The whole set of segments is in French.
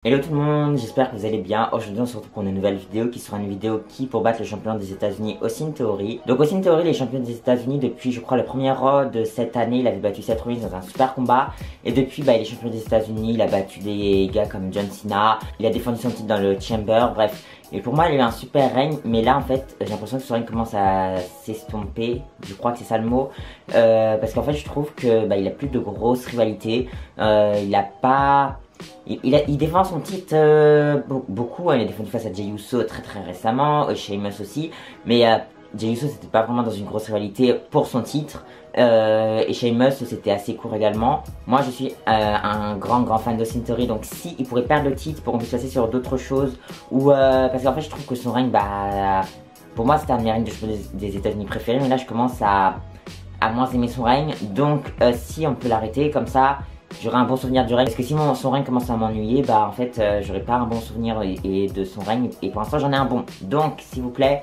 Hello tout le monde, j'espère que vous allez bien. Aujourd'hui on se retrouve pour une nouvelle vidéo qui sera une vidéo qui pour battre le champion des États-Unis Austin Theory. Donc Austin Theory, les champions des États-Unis depuis je crois le premier Raw de cette année, il avait battu Seth Rollins dans un super combat. Et depuis il est champion des États-Unis, il a battu des gars comme John Cena, il a défendu son titre dans le Chamber, bref. Et pour moi il a eu un super règne, mais là en fait j'ai l'impression que son règne commence à s'estomper, je crois que c'est ça le mot. Parce qu'en fait je trouve que il a plus de grosses rivalités, il a pas... Il défend son titre beaucoup, hein. Il a défendu face à Jey Uso très récemment, Sheamus aussi, mais Jey Uso c'était pas vraiment dans une grosse rivalité pour son titre, et Sheamus c'était assez court également. Moi je suis un grand fan d'Austin Theory, donc si il pourrait perdre le titre pour qu'on puisse passer sur d'autres choses, ou parce qu'en fait je trouve que son règne, pour moi c'était un de mes règnes de champion des États-Unis préférés, mais là je commence à moins aimer son règne, donc si on peut l'arrêter comme ça, j'aurai un bon souvenir du règne. Parce que si son règne commence à m'ennuyer, en fait j'aurai pas un bon souvenir de son règne, et pour l'instant j'en ai un bon. Donc s'il vous plaît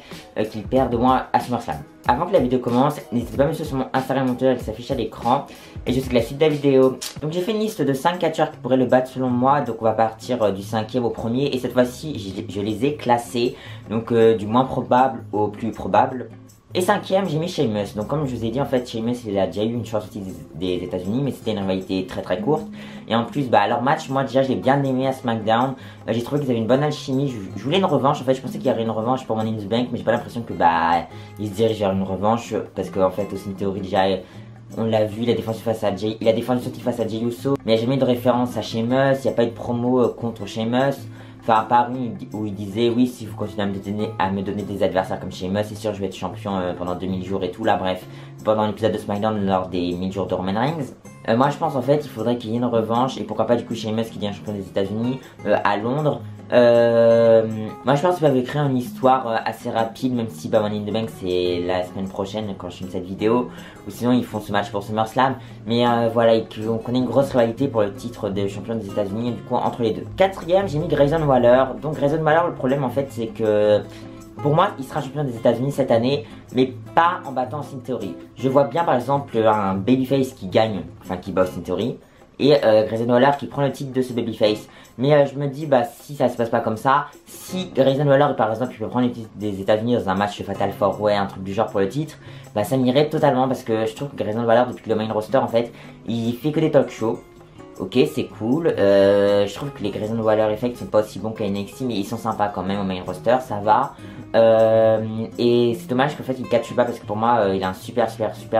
qu'il perde de moi à SummerSlam. Avant que la vidéo commence, n'hésitez pas à me suivre sur mon Instagram qui s'affiche à l'écran, et je sais que la suite de la vidéo. Donc j'ai fait une liste de 5 catcheurs qui pourraient le battre selon moi, donc on va partir du 5e au premier, et cette fois-ci je les ai classés, donc du moins probable au plus probable. Et 5e, j'ai mis Sheamus. Donc comme je vous ai dit, en fait Sheamus il a déjà eu une chance aussi des États-Unis, mais c'était une rivalité très courte. Et en plus leur match, moi déjà je l'ai bien aimé à SmackDown. J'ai trouvé qu'ils avaient une bonne alchimie. Je voulais une revanche, en fait je pensais qu'il y aurait une revanche pour Money in the Bank, mais j'ai pas l'impression que ils se dirigent vers une revanche, parce qu'en fait Austin Theory déjà on l'a vu, il a défendu son titre face à Jey Uso, mais il n'y a jamais de référence à Sheamus, il n'y a pas eu de promo contre Sheamus. Enfin, à part une où il disait oui, si vous continuez à me donner des adversaires comme Sheamus, c'est sûr je vais être champion pendant 2000 jours et tout là, bref, pendant l'épisode de SmackDown lors des 1000 jours de Roman Reigns. Moi je pense en fait il faudrait qu'il y ait une revanche, et pourquoi pas du coup Sheamus qui devient champion des États-Unis à Londres. Moi je pense qu'ils peuvent écrire une histoire assez rapide, même si Money in the Bank c'est la semaine prochaine quand je filme cette vidéo, ou sinon ils font ce match pour SummerSlam. Mais voilà, on connaît une grosse rivalité pour le titre de champion des États-Unis du coup entre les deux. 4e, j'ai mis Grayson Waller. Donc Grayson Waller, le problème en fait c'est que pour moi, il sera champion des États-Unis cette année, mais pas en battant Austin Theory. Je vois bien par exemple un babyface qui gagne, enfin qui bat Austin Theory, et Grayson Waller qui prend le titre de ce babyface. Mais je me dis, si ça se passe pas comme ça, si Grayson Waller par exemple il peut prendre le titre des États-Unis dans un match Fatal 4-Way, un truc du genre pour le titre, ça m'irait totalement, parce que je trouve que Grayson Waller depuis le main roster en fait, il fait que des talk shows. Ok, c'est cool. Je trouve que les Grayson Waller Effect sont pas aussi bons qu'à NXT, mais ils sont sympas quand même au main roster, ça va. Et c'est dommage qu'en fait il catche pas, parce que pour moi il a un super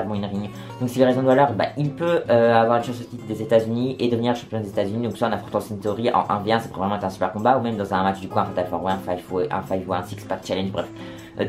bon in-ring. Donc si Grayson Waller, il peut avoir une chance au titre des États-Unis et devenir champion des États-Unis. Donc soit en affrontant Austin Theory en 1v1, c'est probablement un super combat, ou même dans un match du coup un Fatal 4-Way, un 5 way, un 6-pack challenge, bref.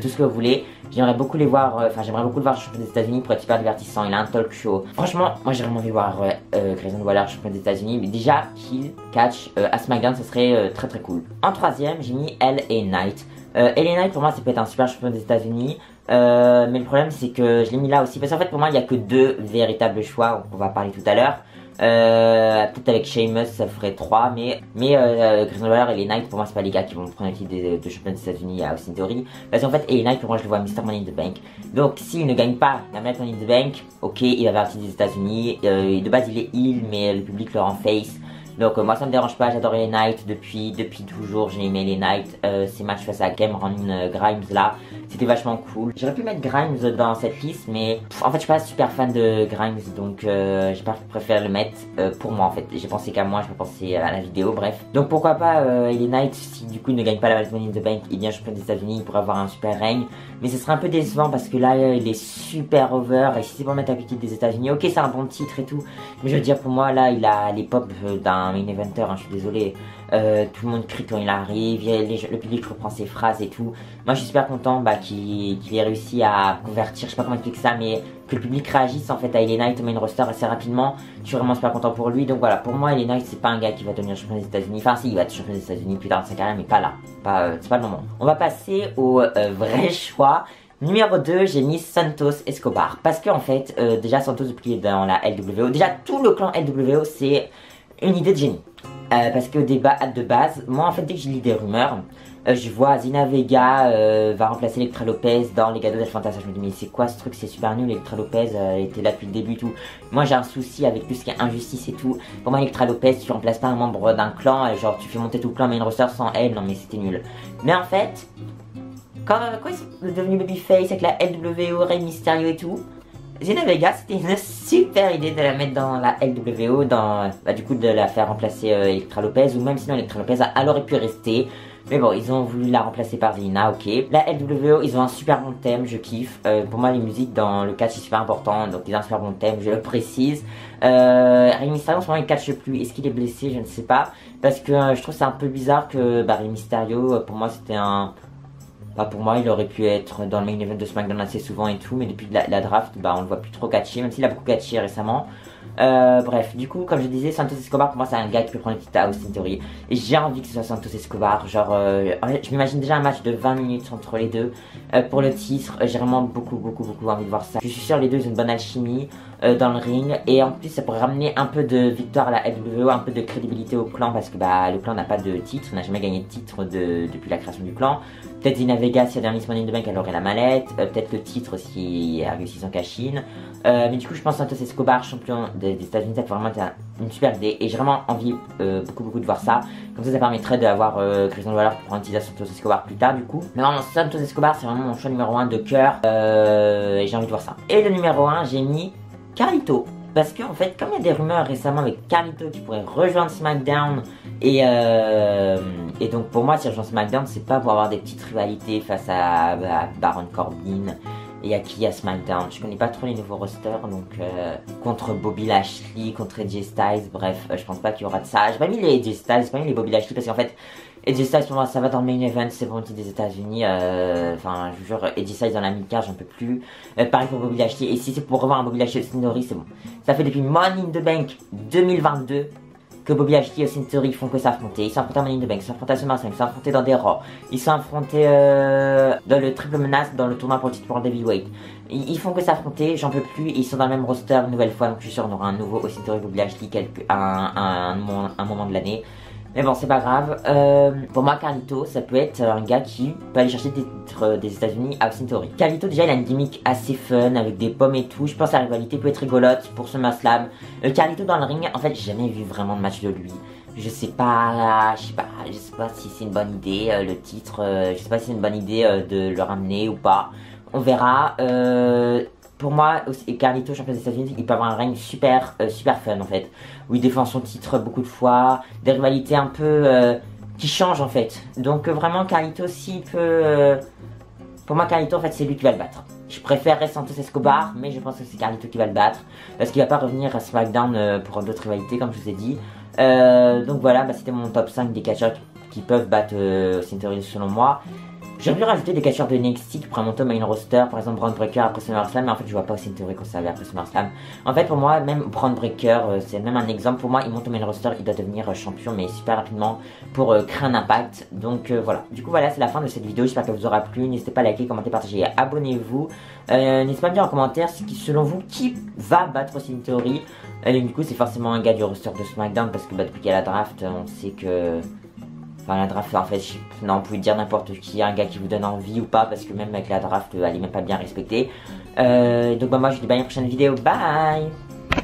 Tout ce que vous voulez. J'aimerais beaucoup les voir, j'aimerais beaucoup le voir champion des États-Unis pour être super divertissant. Il a un talk show. Franchement, moi j'ai vraiment envie de voir Grayson Waller champion des États-Unis, mais déjà qu'il catch à SmackDown, ce serait très cool. En 3e, j'ai mis LA Knight. LA Knight pour moi ça peut être un super champion des États-Unis, mais le problème c'est que je l'ai mis là aussi parce qu'en fait pour moi il n'y a que 2 véritables choix, on va parler tout à l'heure. Peut-être avec Sheamus ça ferait 3, mais Grayson Waller et LA Knight pour moi c'est pas les gars qui vont prendre le titre de champion des États-Unis à Austin Theory, parce qu'en fait LA Knight pour moi je le vois Mr. Money in the Bank. Donc s'il ne gagne pas la Money in the Bank, ok, il va vers le titre des États-Unis. De base il est heel, mais le public le rend face. Donc moi ça me dérange pas, j'adore les Knight depuis toujours, j'ai aimé les Knight. Ces matchs face à Cameron Grimes là, c'était vachement cool. J'aurais pu mettre Grimes dans cette liste, mais en fait je suis pas super fan de Grimes, donc j'ai pas préféré le mettre pour moi en fait. J'ai pensé qu'à moi, j'ai pas pensé à la vidéo, bref. Donc pourquoi pas les Knight, si du coup il ne gagne pas la Money in the Bank, il devient champion des États-Unis, il pourrait avoir un super règne. Mais ce serait un peu décevant parce que là il est super over, et si c'est pour mettre à côté des États-Unis, ok c'est un bon titre et tout, mais je veux dire pour moi là il a les pop d'un main eventer, je suis désolé. Tout le monde crie quand il arrive, le public reprend ses phrases et tout. Moi je suis super content qu'il ait réussi à convertir, je sais pas comment expliquer ça, mais que le public réagisse en fait à LA Knight au main roster assez rapidement. Je suis vraiment super content pour lui. Donc voilà, pour moi LA Knight c'est pas un gars qui va devenir champion des États-Unis. Enfin si, il va être champion des États-Unis plus tard dans sa carrière, mais pas là, c'est pas le moment. On va passer au vrai choix. Numéro 2, j'ai mis Santos Escobar, parce que en fait déjà Santos depuis dans la LWO, déjà tout le clan LWO c'est une idée de génie. Parce que de base, moi en fait dès que je lis des rumeurs, je vois Zelina Vega va remplacer Elektra Lopez dans les Legado del Fantasma. Je me dis mais c'est quoi ce truc, c'est super nul, Elektra Lopez elle était là depuis le début et tout. Moi j'ai un souci avec tout ce qui est injustice et tout. Pour moi Elektra Lopez, tu remplaces pas un membre d'un clan, genre tu fais monter tout le clan main roster sans elle, non mais c'était nul. Mais en fait, quand ils sont devenus babyface avec la LWO, Rey Mysterio et tout, Zelina Vega, c'était une super idée de la mettre dans la LWO, du coup de la faire remplacer Elektra Lopez, ou même sinon Elektra Lopez, elle aurait pu rester. Mais bon, ils ont voulu la remplacer par Zelina, ok. La LWO, ils ont un super bon thème, je kiffe. Pour moi, les musiques dans le catch, c'est super important, donc ils ont un super bon thème, je le précise. Rey Mysterio, en ce moment, il catche plus. Est-ce qu'il est blessé? Je ne sais pas. Parce que je trouve c'est un peu bizarre que Rey Mysterio, pour moi, c'était un... pour moi, il aurait pu être dans le main event de SmackDown assez souvent et tout, mais depuis la draft, on le voit plus trop catcher, même s'il a beaucoup catché récemment. Bref, du coup, comme je disais, Santos Escobar, pour moi, c'est un gars qui peut prendre le titre à Austin Theory. Et j'ai envie que ce soit Santos Escobar. Genre, je m'imagine déjà un match de 20 minutes entre les deux. Pour le titre, j'ai vraiment beaucoup envie de voir ça. Je suis sûr les deux ont une bonne alchimie dans le ring. Et en plus, ça pourrait ramener un peu de victoire à la LWO, un peu de crédibilité au clan. Parce que le clan n'a pas de titre, n'a jamais gagné de titre depuis la création du clan. Peut-être Zelina Vega, si elle a Money in the Bank, elle aurait la mallette. Peut-être le titre si elle a réussi son cash-in. Mais du coup, je pense Santos Escobar, champion des États-Unis, ça peut vraiment être une super idée. Et j'ai vraiment envie beaucoup de voir ça. Comme ça permettrait d'avoir Grayson Waller pour prendre utiliser Santos Escobar plus tard, du coup. Mais non, Santos Escobar, c'est vraiment mon choix numéro 1 de cœur. Et j'ai envie de voir ça. Et le numéro 1, j'ai mis Carlito. Parce que en fait, comme il y a des rumeurs récemment avec Carlito qui pourrait rejoindre SmackDown, et donc pour moi, si je rejoins SmackDown, c'est pas pour avoir des petites rivalités face à Baron Corbin et à qui à SmackDown. Je connais pas trop les nouveaux rosters, donc contre Bobby Lashley, contre AJ Styles, bref, je pense pas qu'il y aura de ça. J'ai pas mis les AJ Styles, j'ai pas mis les Bobby Lashley parce qu'en fait, AJ Styles pour moi ça va dans le main event, c'est bon des États-Unis. Enfin, je vous jure, AJ Styles dans la mid-card, j'en peux plus. Pareil pour Bobby Lashley, et si c'est pour revoir un Bobby Lashley Austin Theory, c'est bon. Ça fait depuis Money in the Bank 2022 que Bobby Lashley et Austin Theory font que s'affronter. Ils sont affrontés à Money in the Bank, ils sont affrontés à SummerSlam, ils sont affrontés dans des Raw, ils sont affrontés dans le triple menace, dans le tournoi pour le titre pour Heavyweight. Ils font que s'affronter, j'en peux plus, et ils sont dans le même roster une nouvelle fois, donc je suis sûr qu'on aura un nouveau Austin Theory Bobby Lashley un moment de l'année. Mais bon, c'est pas grave. Pour moi, Carlito, ça peut être un gars qui peut aller chercher des titres des États-Unis à Austin Theory. Carlito, déjà, il a une gimmick assez fun avec des pommes et tout. Je pense que la rivalité peut être rigolote pour SummerSlam. Carlito dans le ring, en fait, j'ai jamais vu vraiment de match de lui. Je sais pas si c'est une bonne idée, le titre. Je sais pas si c'est une bonne idée de le ramener ou pas. On verra. Pour moi, Carlito, champion des États-Unis, il peut avoir un règne super fun en fait, où il défend son titre beaucoup de fois, des rivalités un peu qui changent en fait. Donc vraiment, Carlito, s'il peut, pour moi, Carlito en fait, c'est lui qui va le battre. Je préférerais Santos Escobar, mais je pense que c'est Carlito qui va le battre, parce qu'il va pas revenir à SmackDown pour d'autres rivalités, comme je vous ai dit. Donc voilà, c'était mon top 5 des catcheurs qui peuvent battre Austin Theory selon moi. J'aurais pu rajouter des catcheurs de NXT qui pourraient monter au main roster, par exemple Braun Breaker après SummerSlam, mais en fait je vois pas Austin Theory conservé après SummerSlam. En fait pour moi, même Braun Breaker, c'est même un exemple, pour moi il monte au main roster, il doit devenir champion mais super rapidement pour créer un impact. Donc voilà, du coup voilà, c'est la fin de cette vidéo, j'espère qu'elle vous aura plu, n'hésitez pas à liker, commenter, partager et abonnez-vous. N'hésitez pas à me dire en commentaire selon vous qui va battre Austin Theory. Du coup c'est forcément un gars du roster de SmackDown parce que depuis qu'il y a la draft, on sait que... Enfin la draft en fait, non, vous pouvez dire n'importe qui, un gars qui vous donne envie ou pas, parce que même avec la draft, elle est même pas bien respectée. Donc moi je vous dis bye à une prochaine vidéo, bye.